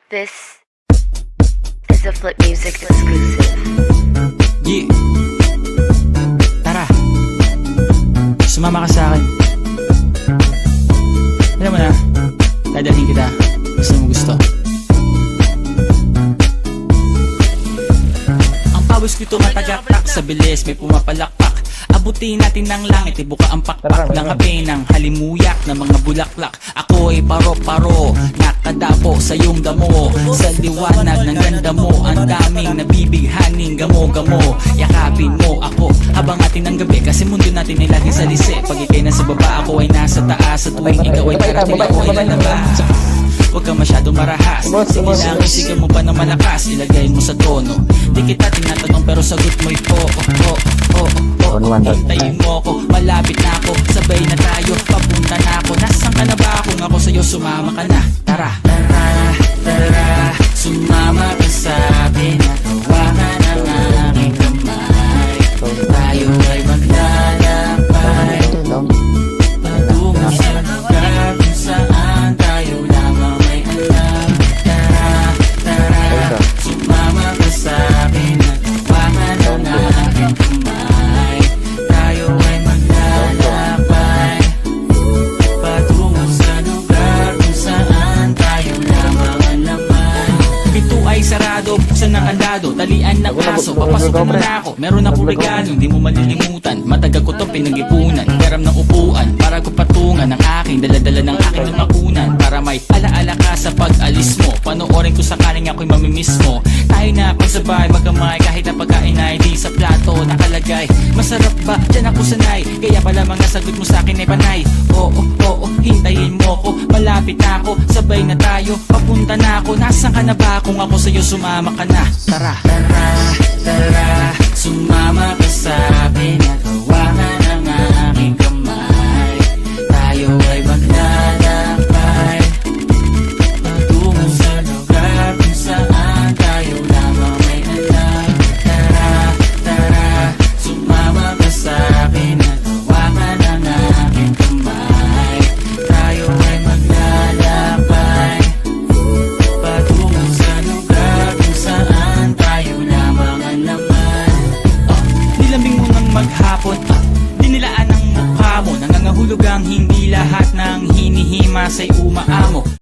This is a Flip Music exclusive. Yeah. Tara, sumama ka sa akin. Alam mo na, dadalhin kita. Gusto mo gusto. Ang pawis ko tumatagaktak sa bilis, may pumapalakpak. Abutin natin ng langit, ibuka ang pakpak ng abe ng halimuyak ng mga bulaklak. Ako ay paro-paro, nakadapo sa iyong damo. Sa liwanag ng ganda mo, ang daming nabibighaning gamo-gamo. Yakapin mo ako habang atin ng gabi, kasi mundo natin ay laging salisi. Pag ikay nasa baba, ako ay nasa taas. At tuwing ikaw ay darating, ako ay lalabas. Huwag ka masyadong marahas, sige lang, isigaw mo pa na malakas. Ilagay mo sa tono, di kita tinatanong pero sagot mo'y hintayin mo ko, malapit na ako. Sabay na tayo, papunta na ako. Nasaan ka na ba? Kung ako sa'yo, sumama ka na. Tara, tara, tara, sumama ka sa akin at hawakan ang aking kamay. Tayo ay maglalakbay patungo sa lugar kung saan tayo lamang may alam. Tara, tara, sumama ka sa akin at hawakan ang aking kamay. Tayo ay maglalakbay patungo sa lugar kung saan tayo lamang ang laman. Pito ay sarado, buksan ng kandado, talian ng aso, papasok mo na ako. Meron akong regalo, hindi mo malilimutan. Matagal ko itong pinag-ipunan, garam ng upuan para ko patungan ang aking daladala ng aking lumakunan. Para may alaala ka sa pag-alis mo, panoorin ko sakaling ako'y mamimiss mo. Tayo na pagsabay, magkamay, kahit na pagkain ay di sa plato nakalagay. Masarap ba? Diyan ako sanay, kaya pala mga sagot mo sa akin ay panay. Oo, oo, hintayin mo ko, malapit na ako. Sabay na tayo, papunta na ako. Nasaan ka na ba? Kung ako sa'yo, sumama ka na. Tara, tara, tara, sumama ka sa akin at